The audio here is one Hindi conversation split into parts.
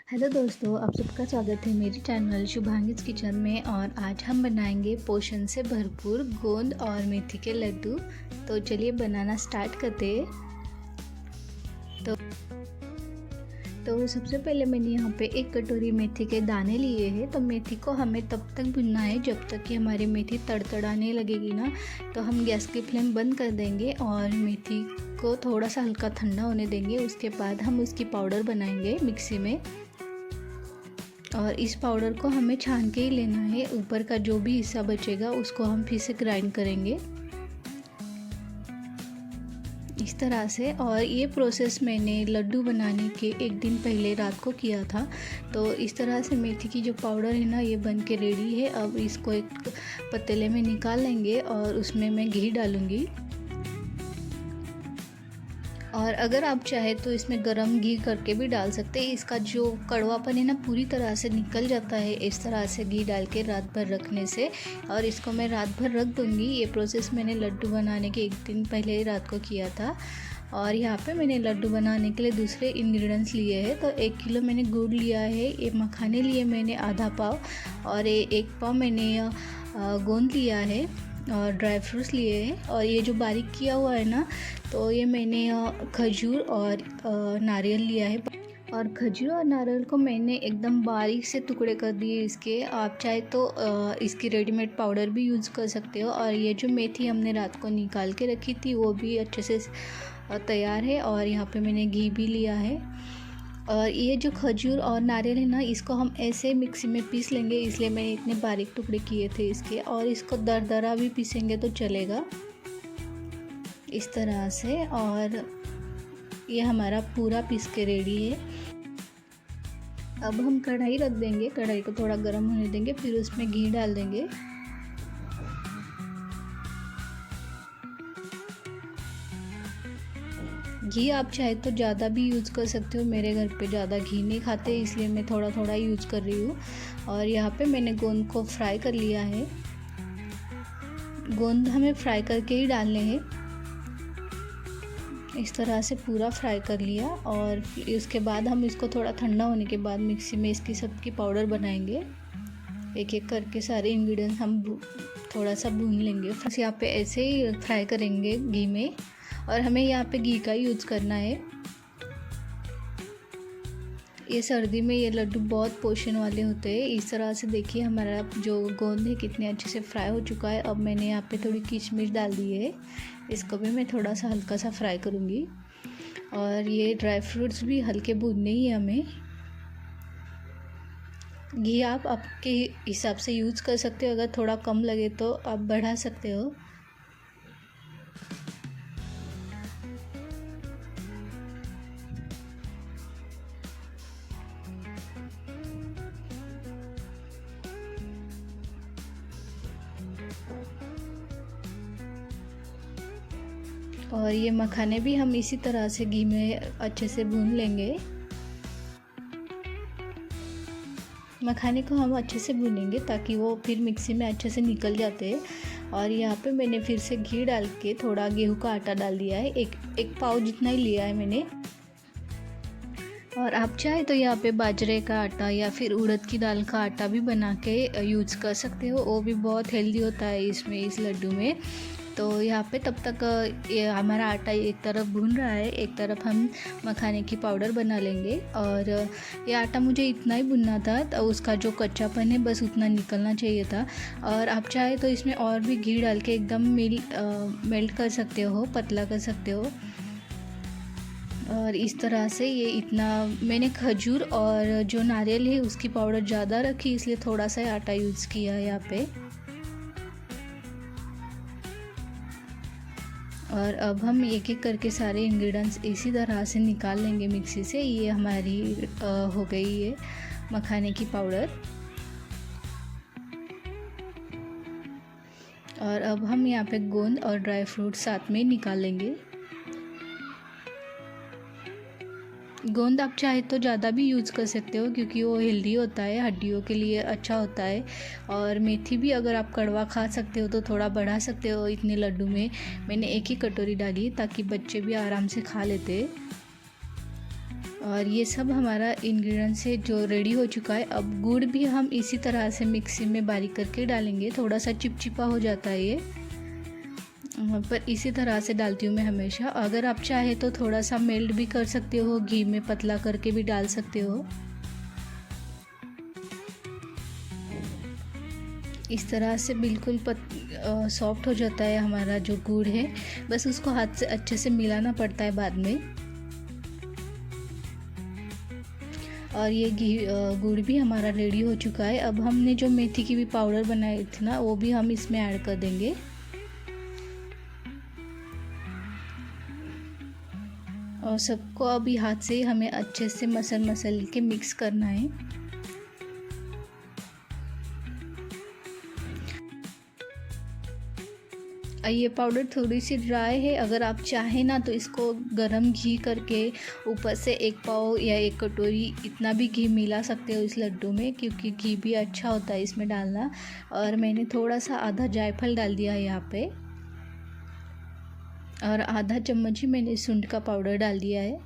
हेलो दोस्तों, आप सबका स्वागत है मेरे चैनल शुभांगीज किचन में। और आज हम बनाएंगे पोषण से भरपूर गोंद और मेथी के लड्डू। तो चलिए बनाना स्टार्ट करते हैं। तो सबसे पहले मैंने यहाँ पे 1 कटोरी मेथी के दाने लिए हैं। तो मेथी को हमें तब तक भुनना है जब तक कि हमारी मेथी तड़तड़ाने लगेगी ना। तो हम गैस की फ्लेम बंद कर देंगे और मेथी को थोड़ा सा हल्का ठंडा होने देंगे। उसके बाद हम उसकी पाउडर बनाएंगे मिक्सी में। और इस पाउडर को हमें छान के ही लेना है। ऊपर का जो भी हिस्सा बचेगा उसको हम फिर से ग्राइंड करेंगे इस तरह से। और ये प्रोसेस मैंने लड्डू बनाने के 1 दिन पहले रात को किया था। तो इस तरह से मेथी की जो पाउडर है ना, ये बन के रेडी है। अब इसको एक पतीले में निकाल लेंगे और उसमें मैं घी डालूँगी। और अगर आप चाहे तो इसमें गरम घी करके भी डाल सकते हैं। इसका जो कड़वापन है ना, पूरी तरह से निकल जाता है इस तरह से घी डाल के रात भर रखने से। और इसको मैं रात भर रख दूँगी। ये प्रोसेस मैंने लड्डू बनाने के 1 दिन पहले ही रात को किया था। और यहाँ पे मैंने लड्डू बनाने के लिए दूसरे इंग्रेडिएंट्स लिए हैं। तो 1 किलो मैंने गुड़ लिया है, ये मखाने लिए मैंने आधा पाव, और 1 पाव मैंने गोंद लिया है और ड्राई फ्रूट्स लिए हैं। और ये जो बारीक किया हुआ है ना, तो ये मैंने खजूर और नारियल लिया है। और खजूर और नारियल को मैंने एकदम बारीक से टुकड़े कर दिए इसके। आप चाहे तो इसकी रेडीमेड पाउडर भी यूज़ कर सकते हो। और ये जो मेथी हमने रात को निकाल के रखी थी वो भी अच्छे से तैयार है। और यहाँ पे मैंने घी भी लिया है। और ये जो खजूर और नारियल है ना, इसको हम ऐसे मिक्सी में पीस लेंगे, इसलिए मैंने इतने बारीक टुकड़े किए थे इसके। और इसको दरदरा भी पीसेंगे तो चलेगा इस तरह से। और ये हमारा पूरा पीस के रेडी है। अब हम कढ़ाई रख देंगे, कढ़ाई को थोड़ा गर्म होने देंगे, फिर उसमें घी डाल देंगे। घी आप चाहे तो ज़्यादा भी यूज़ कर सकते हो। मेरे घर पे ज़्यादा घी नहीं खाते, इसलिए मैं थोड़ा थोड़ा यूज़ कर रही हूँ। और यहाँ पे मैंने गोंद को फ्राई कर लिया है। गोंद हमें फ्राई करके ही डालने हैं। इस तरह से पूरा फ्राई कर लिया। और इसके बाद हम इसको थोड़ा ठंडा होने के बाद मिक्सी में इसकी सबकी पाउडर बनाएंगे। एक एक करके सारे इंग्रेडिएंट्स हम थोड़ा सा भून लेंगे। बस यहाँ पे ऐसे ही फ्राई करेंगे घी में। और हमें यहाँ पे घी का यूज़ करना है। ये सर्दी में ये लड्डू बहुत पोषण वाले होते हैं। इस तरह से देखिए हमारा जो गोंद है कितने अच्छे से फ्राई हो चुका है। अब मैंने यहाँ पे थोड़ी किशमिश डाल दी है, इसको भी मैं थोड़ा सा हल्का सा फ्राई करूँगी। और ये ड्राई फ्रूट्स भी हल्के भूनने ही हमें। घी आप आपके हिसाब से यूज़ कर सकते हो, अगर थोड़ा कम लगे तो आप बढ़ा सकते हो। और ये मखाने भी हम इसी तरह से घी में अच्छे से भून लेंगे। मखाने को हम अच्छे से भूनेंगे ताकि वो फिर मिक्सी में अच्छे से निकल जाते हैं। और यहाँ पे मैंने फिर से घी डाल के थोड़ा गेहूं का आटा डाल दिया है। एक पाव जितना ही लिया है मैंने। और आप चाहे तो यहाँ पे बाजरे का आटा या फिर उड़द की दाल का आटा भी बना के यूज़ कर सकते हो। वो भी बहुत हेल्दी होता है इसमें, इस लड्डू में। तो यहाँ पे तब तक ये हमारा आटा एक तरफ भून रहा है, एक तरफ हम मखाने की पाउडर बना लेंगे। और ये आटा मुझे इतना ही भुनना था, तो उसका जो कच्चापन है बस उतना निकलना चाहिए था। और आप चाहे तो इसमें और भी घी डाल के एकदम मेल्ट कर सकते हो, पतला कर सकते हो। और इस तरह से ये इतना मैंने खजूर और जो नारियल है उसकी पाउडर ज़्यादा रखी, इसलिए थोड़ा सा आटा यूज़ किया है यहाँ पे। और अब हम एक एक करके सारे इंग्रेडिएंट्स इसी तरह से निकाल लेंगे मिक्सी से। ये हमारी हो गई है मखाने की पाउडर। और अब हम यहाँ पे गोंद और ड्राई फ्रूट साथ में निकाल लेंगे। गोंद आप चाहे तो ज़्यादा भी यूज़ कर सकते हो, क्योंकि वो हेल्दी होता है, हड्डियों के लिए अच्छा होता है। और मेथी भी अगर आप कड़वा खा सकते हो तो थोड़ा बढ़ा सकते हो। इतने लड्डू में मैंने 1 ही कटोरी डाली ताकि बच्चे भी आराम से खा लेते। और ये सब हमारा इंग्रेडिएंट से जो रेडी हो चुका है। अब गुड़ भी हम इसी तरह से मिक्सी में बारीक करके डालेंगे। थोड़ा सा चिपचिपा हो जाता है ये, पर इसी तरह से डालती हूँ मैं हमेशा। अगर आप चाहे तो थोड़ा सा मेल्ट भी कर सकते हो, घी में पतला करके भी डाल सकते हो। इस तरह से बिल्कुल सॉफ्ट हो जाता है हमारा जो गुड़ है। बस उसको हाथ से अच्छे से मिलाना पड़ता है बाद में। और ये गुड़ भी हमारा रेडी हो चुका है। अब हमने जो मेथी की भी पाउडर बनाई थी ना, वो भी हम इसमें ऐड कर देंगे। और सबको अभी हाथ से हमें अच्छे से मसल के मिक्स करना है। ये पाउडर थोड़ी सी ड्राई है। अगर आप चाहें ना तो इसको गरम घी करके ऊपर से 1 पाव या 1 कटोरी इतना भी घी मिला सकते हो इस लड्डू में, क्योंकि घी भी अच्छा होता है इसमें डालना। और मैंने थोड़ा सा आधा जायफल डाल दिया है यहाँ पे, और आधा चम्मच ही मैंने सूंठ का पाउडर डाल दिया है।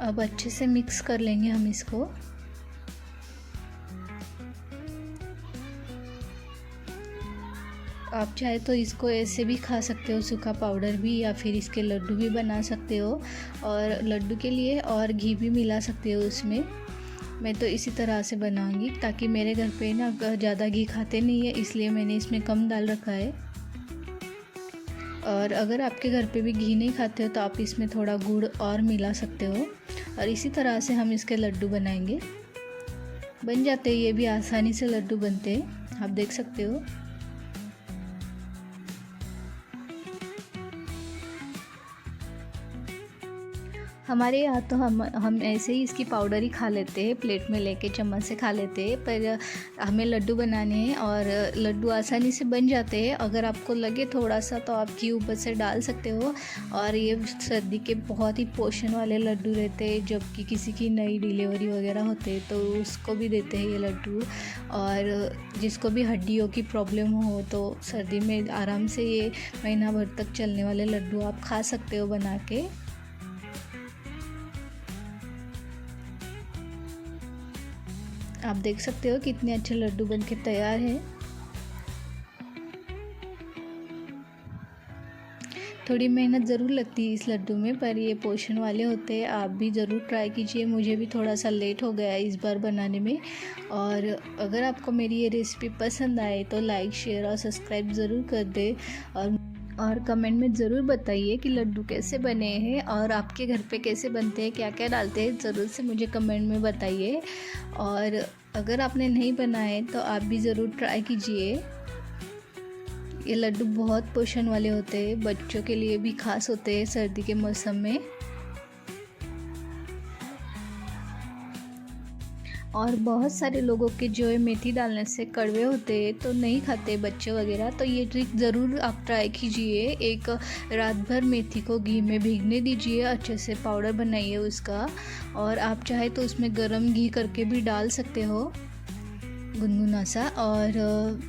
अब अच्छे से मिक्स कर लेंगे हम इसको। आप चाहे तो इसको ऐसे भी खा सकते हो, सूखा पाउडर भी, या फिर इसके लड्डू भी बना सकते हो। और लड्डू के लिए और घी भी मिला सकते हो उसमें। मैं तो इसी तरह से बनाऊंगी, ताकि मेरे घर पे ना ज़्यादा घी खाते नहीं है, इसलिए मैंने इसमें कम डाल रखा है। और अगर आपके घर पे भी घी नहीं खाते हो तो आप इसमें थोड़ा गुड़ और मिला सकते हो। और इसी तरह से हम इसके लड्डू बनाएंगे। बन जाते हैं, ये भी आसानी से लड्डू बनते हैं, आप देख सकते हो। हमारे यहाँ तो हम ऐसे ही इसकी पाउडर ही खा लेते हैं, प्लेट में लेके चम्मच से खा लेते हैं। पर हमें लड्डू बनाने हैं और लड्डू आसानी से बन जाते हैं। अगर आपको लगे थोड़ा सा तो आप घी ऊपर से डाल सकते हो। और ये सर्दी के बहुत ही पोषण वाले लड्डू रहते हैं, जबकि किसी की नई डिलीवरी वगैरह होते हैं तो उसको भी देते हैं ये लड्डू। और जिसको भी हड्डियों की प्रॉब्लम हो तो सर्दी में आराम से ये महीना भर तक चलने वाले लड्डू आप खा सकते हो बना के। आप देख सकते हो कितने अच्छे लड्डू बनके तैयार हैं। थोड़ी मेहनत ज़रूर लगती है इस लड्डू में, पर ये पोषण वाले होते हैं। आप भी ज़रूर ट्राई कीजिए। मुझे भी थोड़ा सा लेट हो गया इस बार बनाने में। और अगर आपको मेरी ये रेसिपी पसंद आए तो लाइक, शेयर और सब्सक्राइब ज़रूर कर दे। और कमेंट में ज़रूर बताइए कि लड्डू कैसे बने हैं और आपके घर पे कैसे बनते हैं, क्या क्या डालते हैं, ज़रूर से मुझे कमेंट में बताइए। और अगर आपने नहीं बनाए तो आप भी ज़रूर ट्राई कीजिए। ये लड्डू बहुत पोषण वाले होते हैं, बच्चों के लिए भी खास होते हैं सर्दी के मौसम में। और बहुत सारे लोगों के जो है मेथी डालने से कड़वे होते हैं तो नहीं खाते बच्चे वगैरह, तो ये ट्रिक ज़रूर आप ट्राई कीजिए। एक रात भर मेथी को घी में भीगने दीजिए, अच्छे से पाउडर बनाइए उसका। और आप चाहे तो उसमें गरम घी करके भी डाल सकते हो, गुनगुना सा। और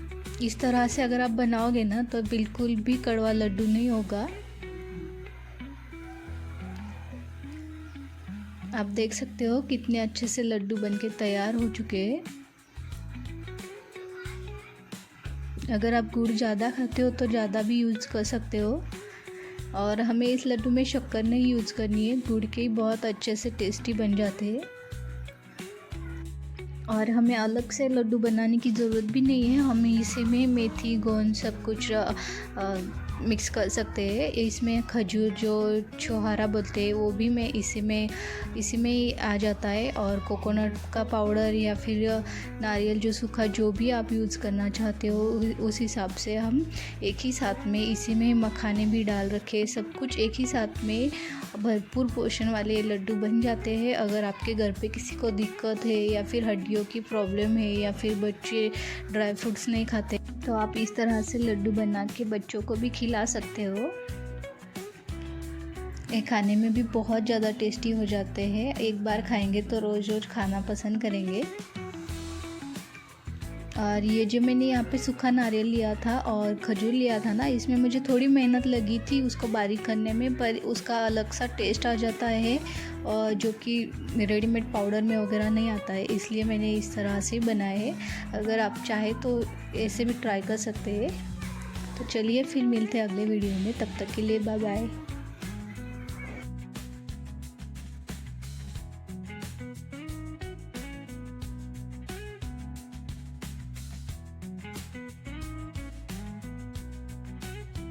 इस तरह से अगर आप बनाओगे ना तो बिल्कुल भी कड़वा लड्डू नहीं होगा। आप देख सकते हो कितने अच्छे से लड्डू बनके तैयार हो चुके हैं। अगर आप गुड़ ज़्यादा खाते हो तो ज़्यादा भी यूज़ कर सकते हो। और हमें इस लड्डू में शक्कर नहीं यूज़ करनी है, गुड़ के ही बहुत अच्छे से टेस्टी बन जाते हैं। और हमें अलग से लड्डू बनाने की ज़रूरत भी नहीं है, हम इसी में मेथी, गोंद सब कुछ मिक्स कर सकते हैं। इसमें खजूर जो छोहारा बोलते हैं वो भी मैं इसी में ही आ जाता है। और कोकोनट का पाउडर या फिर नारियल जो सूखा, जो भी आप यूज़ करना चाहते हो उस हिसाब से हम एक ही साथ में इसी में मखाने भी डाल रखे, सब कुछ एक ही साथ में भरपूर पोषण वाले लड्डू बन जाते हैं। अगर आपके घर पे किसी को दिक्कत है या फिर हड्डियों की प्रॉब्लम है या फिर बच्चे ड्राई फ्रूट्स नहीं खाते तो आप इस तरह से लड्डू बना के बच्चों को भी खिला सकते हो। ये खाने में भी बहुत ज़्यादा टेस्टी हो जाते हैं, एक बार खाएंगे तो रोज़ रोज़ खाना पसंद करेंगे। और ये जो मैंने यहाँ पे सूखा नारियल लिया था और खजूर लिया था ना, इसमें मुझे थोड़ी मेहनत लगी थी उसको बारीक करने में, पर उसका अलग सा टेस्ट आ जाता है और जो कि रेडीमेड पाउडर में वगैरह नहीं आता है, इसलिए मैंने इस तरह से बनाए है। अगर आप चाहे तो ऐसे भी ट्राई कर सकते हैं। तो चलिए फिर मिलते हैं अगले वीडियो में, तब तक के लिए बाय बाय।